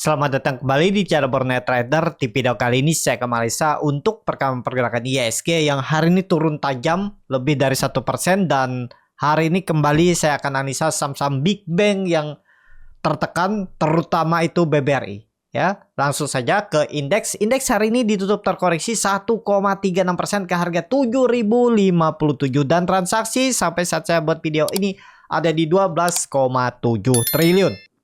Selamat datang kembali di channel Bornet Trader. Di video kali ini saya ke Malaysia untuk perekaman pergerakan IHSG yang hari ini turun tajam lebih dari 1%, dan hari ini kembali saya akan analisa saham-saham Big Bang yang tertekan, terutama itu BBRI. Ya, langsung saja ke indeks. Indeks hari ini ditutup terkoreksi 1,36% ke harga 7.057, dan transaksi sampai saat saya buat video ini ada di 12,7 triliun.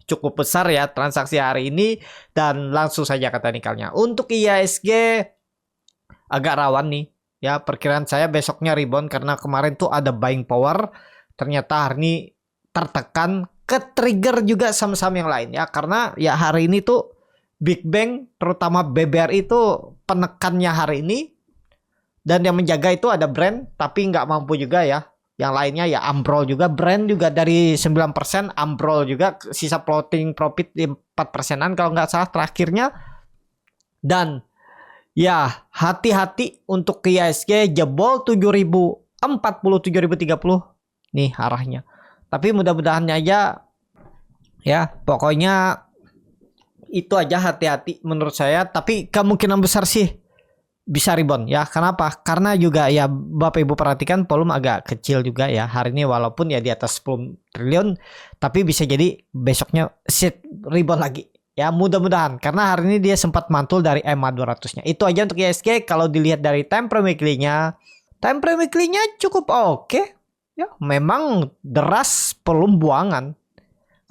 Cukup besar ya transaksi hari ini, dan langsung saja ke teknikalnya. Untuk IHSG agak rawan nih ya, perkiraan saya besoknya rebound karena kemarin tuh ada buying power, ternyata hari ini tertekan, ke trigger juga saham-saham yang lain ya, karena ya hari ini tuh Big Bang terutama BBRI itu penekannya hari ini, dan yang menjaga itu ada brand tapi nggak mampu juga ya. Yang lainnya ya ambrol juga, brand juga dari 9%, ambrol juga, sisa floating profit di 4%-an kalau nggak salah terakhirnya. Dan ya hati-hati untuk IHSG jebol 7.040, 7.030 nih arahnya. Tapi mudah-mudahan aja ya, pokoknya itu aja, hati-hati menurut saya. Tapi kemungkinan besar sih bisa rebound ya. Kenapa? Karena juga ya Bapak Ibu perhatikan volume agak kecil juga ya hari ini, walaupun ya di atas 10 triliun, tapi bisa jadi besoknya sit rebound lagi ya, mudah-mudahan, karena hari ini dia sempat mantul dari EMA 200-nya. Itu aja untuk IHSG. Kalau dilihat dari time frame weekly-nya, cukup oke ya, memang deras volume buangan.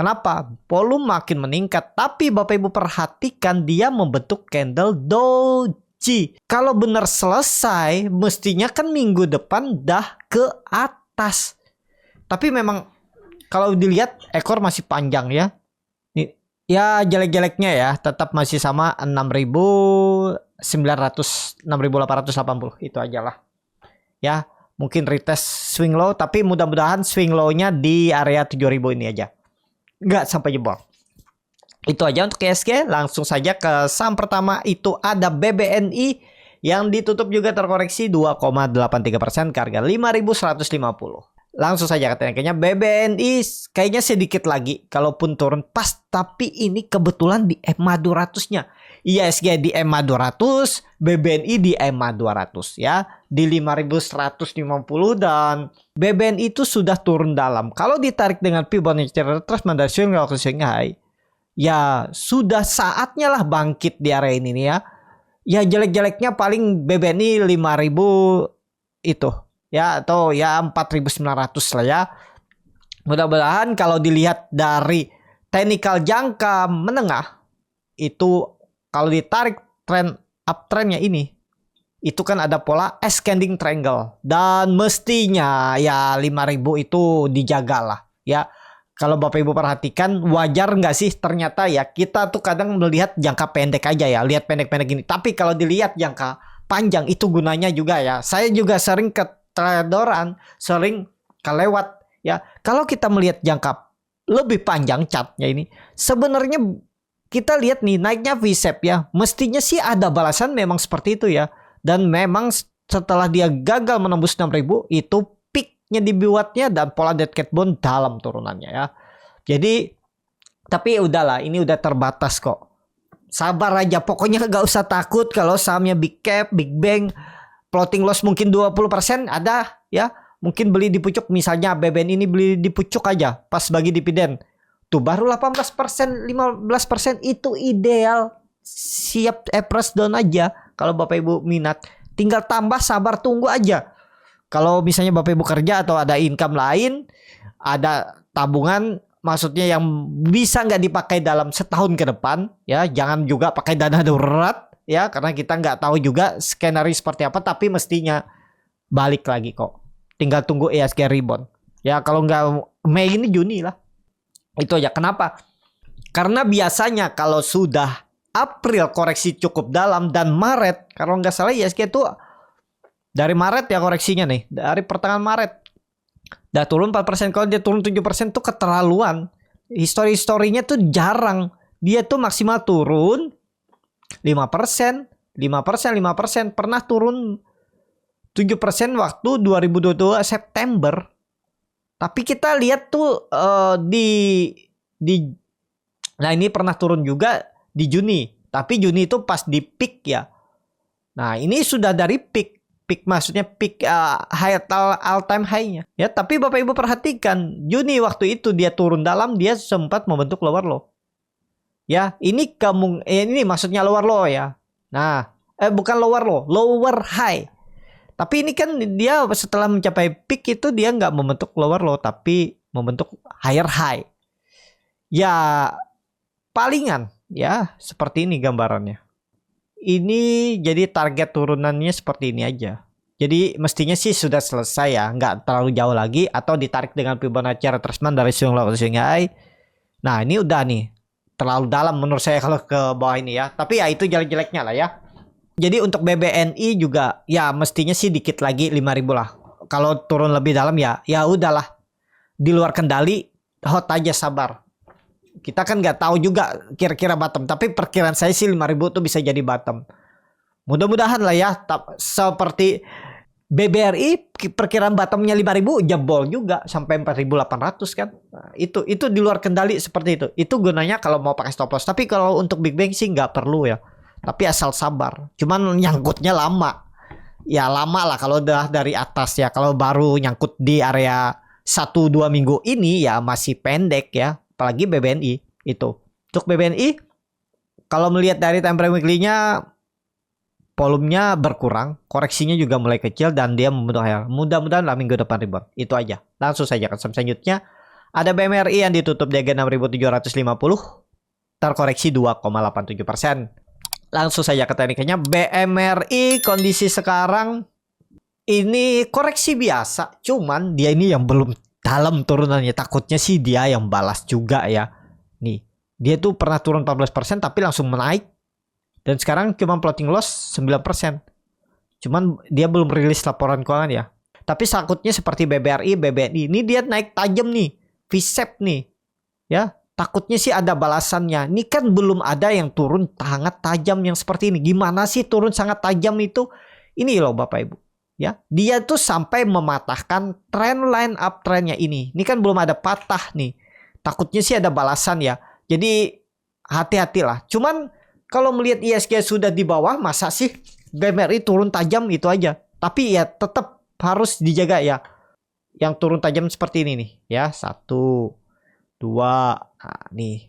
Kenapa? Volume makin meningkat, tapi Bapak Ibu perhatikan dia membentuk candle doji. Kalau benar selesai, mestinya kan minggu depan dah ke atas. Tapi memang kalau dilihat ekor masih panjang ya. Nih, ya jelek-jeleknya ya tetap masih sama 6.900, 6.880 itu aja lah. Ya, mungkin retest swing low, tapi mudah-mudahan swing low-nya di area 7.000 ini aja. Nggak sampai jebol. Itu aja untuk IHSG. Langsung saja ke saham pertama, itu ada BBNI yang ditutup juga terkoreksi 2,83% ke harga 5.150. Langsung saja ke tekniknya. BBNI kayaknya sedikit lagi kalaupun turun pas, tapi ini kebetulan di EMA 200-nya. IHSG di EMA 200, BBNI di EMA 200 ya, di 5.150, dan BBNI itu sudah turun dalam. Kalau ditarik dengan Fibonacci retracement dari swing low ke swing high, ya sudah saatnya lah bangkit di area ini nih ya. Ya jelek-jeleknya paling BBNI 5.000 itu ya, atau ya 4.900 lah ya. Mudah-mudahan kalau dilihat dari teknikal jangka menengah itu, kalau ditarik trend uptrendnya ini, itu kan ada pola ascending triangle, dan mestinya ya 5.000 itu dijaga lah ya. Kalau Bapak Ibu perhatikan, wajar nggak sih ternyata ya, kita tuh kadang melihat jangka pendek aja ya, lihat pendek-pendek gini. Tapi kalau dilihat jangka panjang itu gunanya juga ya. Saya juga sering ketradoran, sering kelewat ya. Kalau kita melihat jangka lebih panjang chartnya ini, sebenarnya kita lihat nih naiknya V-shape ya. Mestinya sih ada balasan memang seperti itu ya. Dan memang setelah dia gagal menembus 6.000, itu dibuatnya dan pola dead cat bone dalam turunannya ya. Jadi tapi udahlah, ini udah terbatas kok. Sabar aja, pokoknya gak usah takut kalau sahamnya big cap, big bang, floating loss mungkin 20% ada ya. Mungkin beli di pucuk, misalnya BBN ini beli di pucuk aja pas bagi dividen. Tuh baru 18%, 15% itu ideal. Siap press down aja kalau Bapak Ibu minat. Tinggal tambah, sabar, tunggu aja. Kalau misalnya Bapak Ibu kerja atau ada income lain, ada tabungan, maksudnya yang bisa nggak dipakai dalam setahun ke depan ya, jangan juga pakai dana darurat ya, karena kita nggak tahu juga skenario seperti apa, tapi mestinya balik lagi kok. Tinggal tunggu IHSG rebound ya, kalau nggak Mei ini Juni lah. Itu aja. Kenapa? Karena biasanya kalau sudah April koreksi cukup dalam, dan Maret kalau nggak salah IHSG itu dari Maret ya koreksinya nih, dari pertengahan Maret udah turun 4%. Kalau dia turun 7% tuh keterlaluan. Historinya tuh jarang. Dia tuh maksimal turun 5%, 5%. Pernah turun 7% waktu 2022 September. Tapi kita lihat tuh di Nah ini pernah turun juga di Juni, tapi Juni itu pas di peak ya. Nah ini sudah dari peak maksudnya peak high all time high-nya ya. Tapi Bapak Ibu perhatikan Juni waktu itu dia turun dalam, dia sempat membentuk lower low ya. Ini ini maksudnya lower low ya. Nah bukan lower low, lower high. Tapi ini kan dia setelah mencapai peak itu dia nggak membentuk lower low, tapi membentuk higher high ya. Palingan ya seperti ini gambarannya. Ini jadi target turunannya seperti ini aja. Jadi mestinya sih sudah selesai ya, nggak terlalu jauh lagi, atau ditarik dengan Fibonacci retracement dari swing low ke swing high. Nah ini udah nih terlalu dalam menurut saya kalau ke bawah ini ya. Tapi ya itu jelek-jeleknya lah ya. Jadi untuk BBNI juga ya mestinya sih dikit lagi 5.000 lah. Kalau turun lebih dalam ya udahlah. Di luar kendali, hot aja, sabar. Kita kan nggak tahu juga kira-kira bottom, tapi perkiraan saya sih 5.000 tuh bisa jadi bottom. Mudah-mudahan lah ya. Seperti BBRI perkiraan bottomnya 5.000 jebol juga sampai 4.800 kan. Nah, itu di luar kendali seperti itu. Itu gunanya kalau mau pakai stop loss. Tapi kalau untuk Big Bang sih nggak perlu ya. Tapi asal sabar. Cuman nyangkutnya lama. Ya lama lah kalau udah dari atas ya. Kalau baru nyangkut di area 1-2 minggu ini ya masih pendek ya. Apalagi BBNI itu. Untuk BBNI kalau melihat dari time frame weekly-nya, volumenya berkurang, koreksinya juga mulai kecil dan dia membentuk higher. Mudah-mudahan lah minggu depan rebound. Itu aja. Langsung saja ke selanjutnya. Ada BMRI yang ditutup di harga 6.750, terkoreksi 2,87%. Langsung saja ke tekniknya. BMRI kondisi sekarang ini koreksi biasa, cuman dia ini yang belum dalam turunannya. Takutnya sih dia yang balas juga ya. Nih, dia tuh pernah turun 14% tapi langsung menaik. Dan sekarang cuma floating loss 9%. Cuman dia belum rilis laporan keuangan ya. Tapi takutnya seperti BBRI, BBNI ini dia naik tajam nih. V-shape nih. Ya, takutnya sih ada balasannya. Ini kan belum ada yang turun sangat tajam yang seperti ini. Gimana sih turun sangat tajam itu? Ini loh Bapak Ibu. Ya, dia tuh sampai mematahkan trendline uptrendnya ini. Ini kan belum ada patah nih. Takutnya sih ada balasan ya. Jadi hati-hatilah. Cuman kalau melihat ISG sudah di bawah, masa sih BMRI turun tajam itu aja. Tapi ya tetap harus dijaga ya. Yang turun tajam seperti ini nih. Ya, 1, 2. Nah, nih.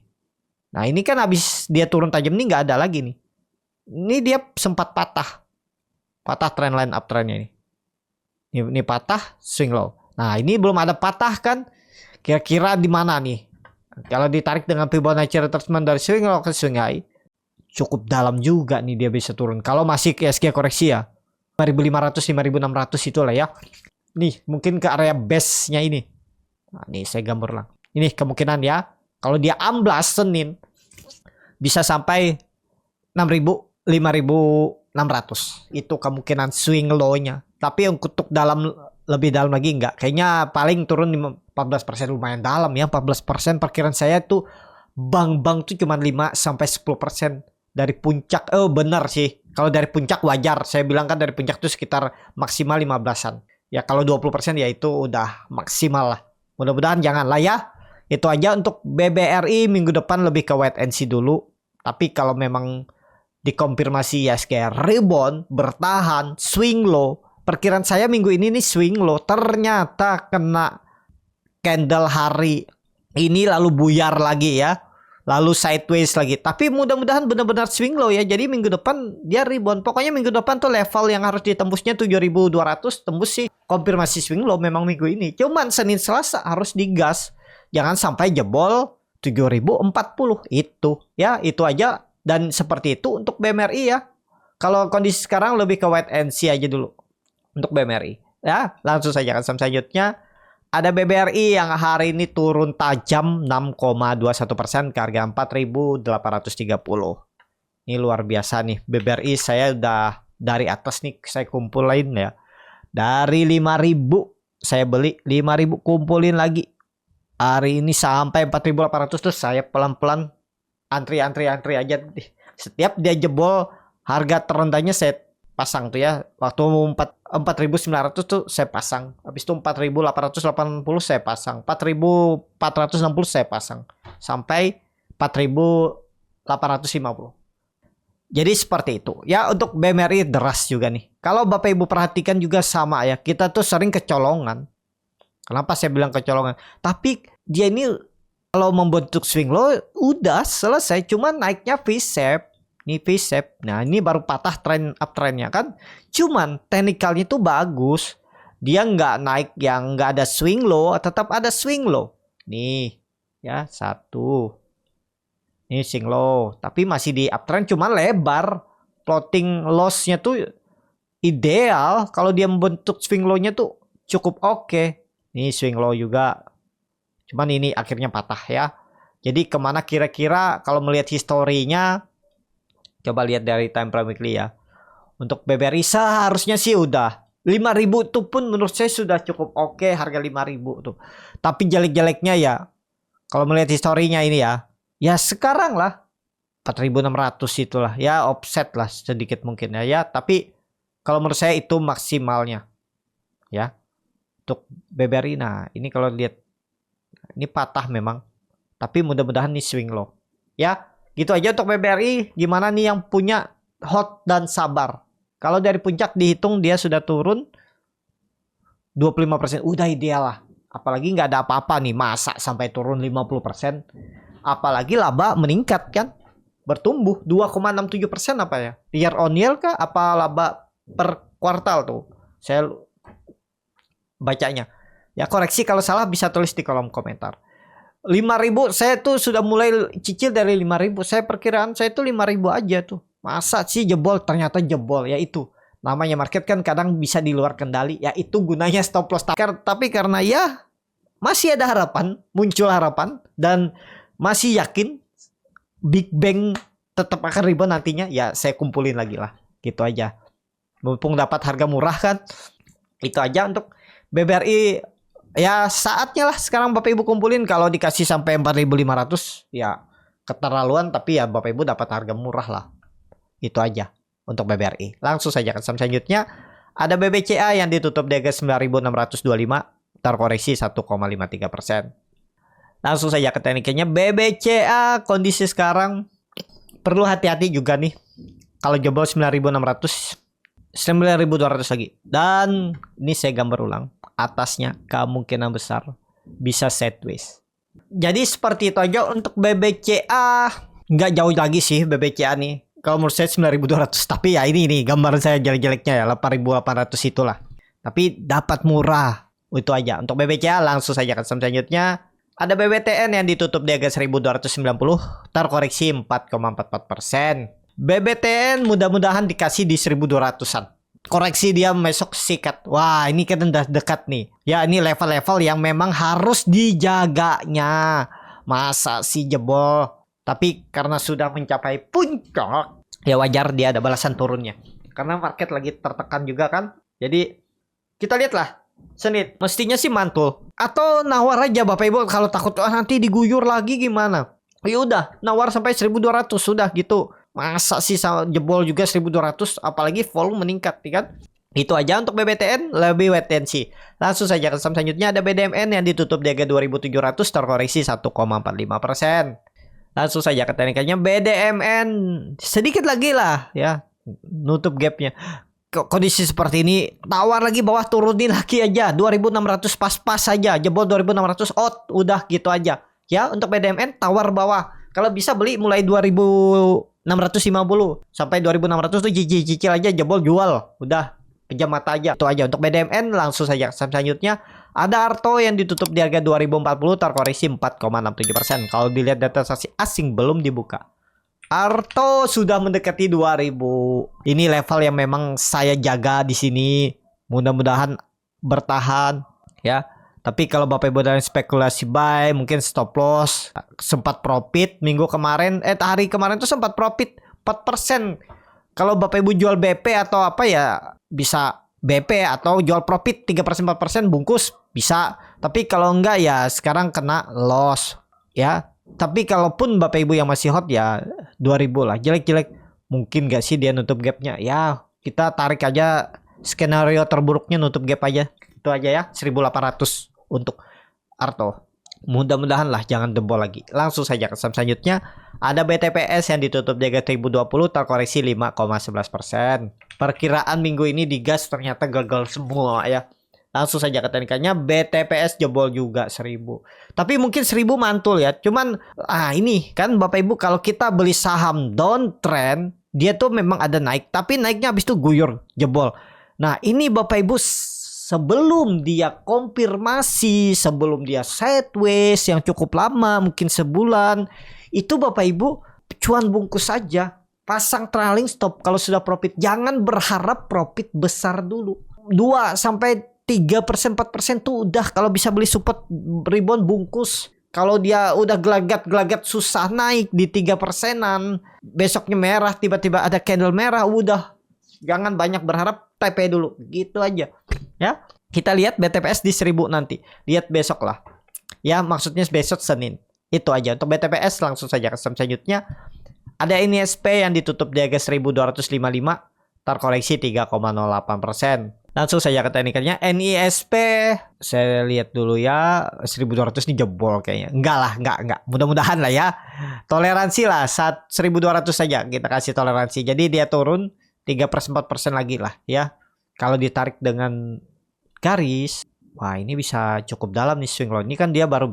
Nah ini kan habis dia turun tajam nih nggak ada lagi nih. Ini dia sempat patah. Patah trendline uptrendnya ini. Ini patah, swing low. Nah ini belum ada patah kan. Kira-kira di mana nih? Kalau ditarik dengan Fibonacci retracement dari swing low ke swing high, cukup dalam juga nih dia bisa turun. Kalau masih ke SG koreksi ya 5.500, 5.600 itulah ya. Nih mungkin ke area base-nya ini. Nah nih saya gambar lah. Ini kemungkinan ya. Kalau dia amblas Senin bisa sampai 6.000, 5.600. Itu kemungkinan swing low-nya. Tapi untuk lebih dalam lagi enggak. Kayaknya paling turun 14%, lumayan dalam ya. 14% perkiraan saya tuh bank-bank tuh cuma 5 sampai 10% dari puncak. Oh benar sih. Kalau dari puncak wajar. Saya bilang kan dari puncak tuh sekitar maksimal 15-an. Ya kalau 20% ya itu udah maksimal lah. Mudah-mudahan jangan lah ya. Itu aja untuk BBRI minggu depan lebih ke wait and see dulu. Tapi kalau memang dikonfirmasi ya kayak rebound, bertahan, swing low. Perkiraan saya minggu ini nih swing low. Ternyata kena candle hari ini lalu buyar lagi ya. Lalu sideways lagi. Tapi mudah-mudahan benar-benar swing low ya. Jadi minggu depan dia rebound. Pokoknya minggu depan tuh level yang harus ditembusnya 7.200. Tembus sih. Konfirmasi swing low memang minggu ini. Cuman Senin Selasa harus digas. Jangan sampai jebol 7.040. Itu ya. Itu aja. Dan seperti itu untuk BMRI ya. Kalau kondisi sekarang lebih ke wait and see aja dulu. Untuk BMRI. Ya langsung saja ke selanjutnya. Ada BBRI yang hari ini turun tajam 6,21% ke harga 4.830. Ini luar biasa nih. BBRI saya udah dari atas nih saya kumpulin ya. Dari 5.000 saya beli, 5.000 kumpulin lagi. Hari ini sampai 4.800 terus saya pelan-pelan antri aja. Setiap dia jebol harga terendahnya saya pasang tuh ya. Waktu 4.900 tuh saya pasang. Habis itu 4.880 saya pasang. 4.460 saya pasang. Sampai 4.850. Jadi seperti itu. Ya untuk BMRI deras juga nih. Kalau Bapak Ibu perhatikan juga sama ya. Kita tuh sering kecolongan. Kenapa saya bilang kecolongan? Tapi dia ini kalau membentuk swing low udah selesai. Cuman naiknya V-shape. Nih V-shape. Nah ini baru patah tren uptrendnya kan. Cuman teknikalnya tuh bagus. Dia nggak naik yang nggak ada swing low. Tetap ada swing low. Nih ya satu. Ini swing low, tapi masih di uptrend cuma lebar. Plotting loss-nya tuh ideal. Kalau dia membentuk swing low-nya tuh cukup oke. Ini swing low juga. Cuman ini akhirnya patah ya. Jadi kemana kira-kira kalau melihat historinya. Coba lihat dari time frame weekly ya. Untuk BBRI seharusnya sih udah 5.000 tuh pun menurut saya sudah cukup oke harga 5.000 tuh. Tapi jelek-jeleknya ya. Kalau melihat historinya ini ya. Ya sekarang lah 4.600 itulah ya, offset lah sedikit mungkin ya. Tapi kalau menurut saya itu maksimalnya ya untuk BBRI. Nah ini kalau lihat ini patah memang, tapi mudah-mudahan nih swing low ya. Gitu aja untuk BBRI. Gimana nih yang punya hot dan sabar? Kalau dari puncak dihitung dia sudah turun 25%, udah ideal lah. Apalagi nggak ada apa-apa nih, masa sampai turun 50%. Apalagi laba meningkat kan, bertumbuh 2,67% apa ya, year on year kah, apa laba per kuartal tuh, saya bacanya ya. Koreksi kalau salah bisa tulis di kolom komentar. 5.000 saya tuh sudah mulai cicil dari 5.000. Saya perkiraan saya tuh 5.000 aja tuh, masa sih jebol? Ternyata jebol ya. Itu namanya market kan kadang bisa di luar kendali ya, itu gunanya stop loss. Tapi karena ya masih ada harapan, muncul harapan, dan masih yakin Big Bang tetap akan rebound nantinya, ya saya kumpulin lagi lah. Gitu aja. Mumpung dapat harga murah kan. Itu aja untuk BBRI. Ya saatnya lah sekarang Bapak Ibu kumpulin. Kalau dikasih sampai 4.500 ya keterlaluan. Tapi ya Bapak Ibu dapat harga murah lah. Itu aja untuk BBRI. Langsung saja ke saham selanjutnya. Ada BBCA yang ditutup di harga 9.625. Terkoreksi 1,53%. Langsung saja ke tekniknya. BBCA kondisi sekarang perlu hati-hati juga nih. Kalau jebol 9.600, 9.200 lagi. Dan ini saya gambar ulang. Atasnya kemungkinan besar bisa sideways. Jadi seperti itu aja untuk BBCA. Nggak jauh lagi sih BBCA nih. Kalau menurut saya 9.200. Tapi ya ini gambar saya jelek-jeleknya ya. 8.800 itulah. Tapi dapat murah. Itu aja. Untuk BBCA langsung saja ke saham selanjutnya. Ada BBTN yang ditutup di harga 1.290, terkoreksi 4,44%. BBTN mudah-mudahan dikasih di 1.200-an. Koreksi dia besok sikat. Wah, ini kan udah dekat nih. Ya, ini level-level yang memang harus dijaganya. Masa sih jebol? Tapi karena sudah mencapai puncak, ya wajar dia ada balasan turunnya. Karena market lagi tertekan juga kan. Jadi kita lihatlah. Senit mestinya sih mantul atau nawar aja Bapak Ibu. Kalau takut nanti diguyur lagi gimana, ya udah nawar sampai 1.200 sudah gitu. Masa sih jebol juga 1.200, apalagi volume meningkat kan. Itu aja untuk BBTN, lebih wait and see. Langsung saja ke saham selanjutnya. Ada BDMN yang ditutup di harga 2.700, terkoreksi 1,45%. Langsung saja ke teknikanya. BDMN sedikit lagi lah ya nutup gapnya. Kondisi seperti ini tawar lagi bawah, turunin lagi aja 2.600 pas-pas saja, jebol 2.600 out, udah gitu aja ya. Untuk BDMN tawar bawah, kalau bisa beli mulai 2.650 sampai 2.600 tuh cicil aja, jebol jual, udah pejam mata aja. Itu aja untuk BDMN. Langsung saja selanjutnya ada Arto yang ditutup di harga 2.040, terkoreksi 4,67%. Kalau dilihat data transaksi asing belum dibuka, Arto sudah mendekati 2.000. Ini level yang memang saya jaga di sini. Mudah-mudahan bertahan ya. Tapi kalau Bapak Ibu dari spekulasi buy, mungkin stop loss, sempat profit minggu kemarin, hari kemarin tuh sempat profit 4%. Kalau Bapak Ibu jual BP atau apa ya bisa BP, atau jual profit 3% 4% bungkus bisa. Tapi kalau enggak ya sekarang kena loss ya. Tapi kalaupun Bapak Ibu yang masih hot ya 2.000 lah. Jelek-jelek mungkin gak sih dia nutup gapnya? Ya kita tarik aja skenario terburuknya, nutup gap aja. Itu aja ya, 1.800 untuk Arto. Mudah-mudahan lah jangan jebol lagi. Langsung saja ke saham selanjutnya. Ada BTPS yang ditutup di harga 1020 terkoreksi 5,11%. Perkiraan minggu ini di gas ternyata gagal semua ya. Langsung saja ke teknikalnya, BTPS jebol juga 1000. Tapi mungkin 1000 mantul ya. Cuman ini kan Bapak Ibu, kalau kita beli saham downtrend, dia tuh memang ada naik, tapi naiknya habis itu guyur jebol. Nah, ini Bapak Ibu sebelum dia konfirmasi, sebelum dia sideways yang cukup lama, mungkin sebulan, itu Bapak Ibu cuan bungkus saja. Pasang trailing stop kalau sudah profit. Jangan berharap profit besar dulu. 2 sampai 3%, 4% tuh udah, kalau bisa beli support rebound bungkus. Kalau dia udah gelagat-gelagat susah naik di 3%-an, besoknya merah, tiba-tiba ada candle merah, udah. Jangan banyak berharap, TP dulu. Gitu aja. Ya, kita lihat BTPS di 1000 nanti. Lihat besok lah. Ya, maksudnya besok Senin. Itu aja untuk BTPS. Langsung saja ke saham selanjutnya. Ada NISP yang ditutup di harga 1255, terkoreksi 3,08%. Langsung saja ke teknikalnya. NISP saya lihat dulu ya, 1200 ini jebol kayaknya. Enggak lah, enggak. Mudah-mudahan lah ya. Toleransi lah, 1200 saja kita kasih toleransi. Jadi dia turun 3/4% lagi lah ya. Kalau ditarik dengan garis, wah ini bisa cukup dalam nih swing low. Ini kan dia baru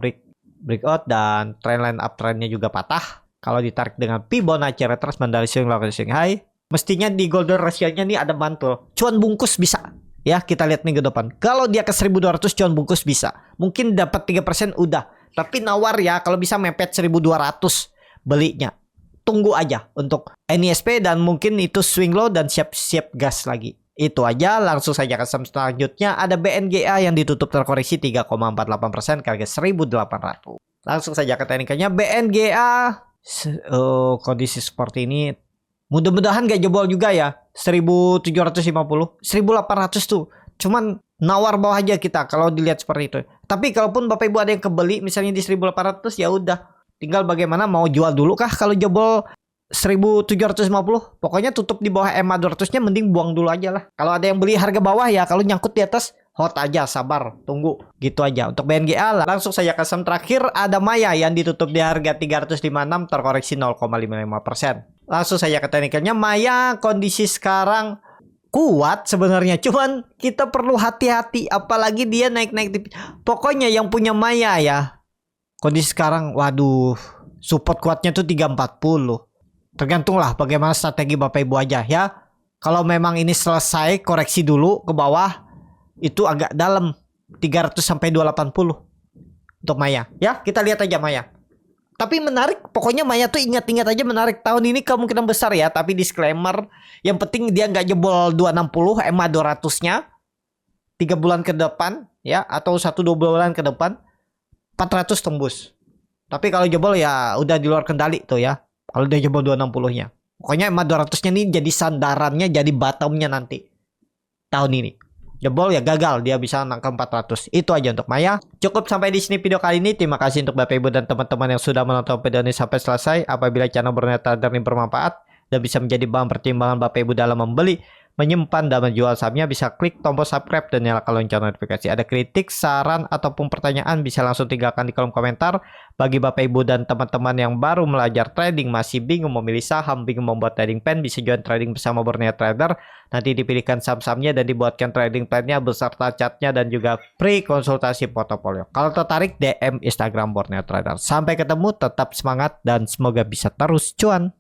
breakout dan trendline uptrendnya juga patah. Kalau ditarik dengan Fibonacci retracement dari swing low ke swing high, mestinya di golden ratio-nya nih ada mantul. Cuan bungkus bisa. Ya, kita lihat minggu depan. Kalau dia ke 1200 cuan bungkus bisa. Mungkin dapat 3% udah. Tapi nawar ya, kalau bisa mepet 1200 belinya. Tunggu aja untuk NISP dan mungkin itu swing low dan siap-siap gas lagi. Itu aja. Langsung saja ke saham selanjutnya. Ada BNGA yang ditutup terkoreksi 3,48% ke harga 1800. Langsung saja ke teknikalnya. BNGA kondisi seperti ini mudah-mudahan gak jebol juga ya. 1750, 1800 tuh. Cuman nawar bawah aja kita kalau dilihat seperti itu. Tapi kalaupun Bapak Ibu ada yang kebeli misalnya di 1800, ya udah. Tinggal bagaimana mau jual dulu kah kalau jebol 1750. Pokoknya tutup di bawah EMA 200-nya mending buang dulu aja lah. Kalau ada yang beli harga bawah ya, kalau nyangkut di atas hot aja, sabar, tunggu. Gitu aja. Untuk BNGA lah. Langsung saja ke saham terakhir, ada Maya yang ditutup di harga 356 terkoreksi 0,55%. Langsung saja ke teknikalnya. Maya kondisi sekarang kuat sebenarnya, cuman kita perlu hati-hati apalagi dia naik-naik. Pokoknya yang punya Maya ya, kondisi sekarang waduh, support kuatnya tuh 340. Tergantunglah bagaimana strategi Bapak Ibu aja ya. Kalau memang ini selesai koreksi dulu ke bawah, itu agak dalam 300 sampai 280 untuk Maya. Ya, kita lihat aja Maya. Tapi menarik, pokoknya Maya tuh ingat-ingat aja menarik. Tahun ini kemungkinan besar ya, tapi disclaimer, yang penting dia nggak jebol 260 EMA 200-nya 3 bulan ke depan ya, atau 1-2 bulan ke depan 400 tembus. Tapi kalau jebol ya udah di luar kendali tuh ya. Kalau dia jebol 260-nya. Pokoknya EMA 200-nya nih jadi sandarannya, jadi bottomnya nanti tahun ini. Jebol ya gagal, dia bisa nangkep 400. Itu aja untuk Maya. Cukup sampai di sini video kali ini. Terima kasih untuk Bapak Ibu dan teman-teman yang sudah menonton video ini sampai selesai. Apabila channel Borneo Trader ini bermanfaat dan bisa menjadi bahan pertimbangan Bapak Ibu dalam membeli, menyimpan dan menjual sahamnya, bisa klik tombol subscribe dan nyalakan lonceng notifikasi. Ada kritik, saran ataupun pertanyaan bisa langsung tinggalkan di kolom komentar. Bagi Bapak Ibu dan teman-teman yang baru belajar trading, masih bingung memilih saham, bingung membuat trading plan, bisa join trading bersama Borneo Trader. Nanti dipilihkan saham-sahamnya dan dibuatkan trading plan-nya beserta chartnya dan juga free konsultasi portofolio. Kalau tertarik, DM Instagram Borneo Trader. Sampai ketemu, tetap semangat dan semoga bisa terus cuan.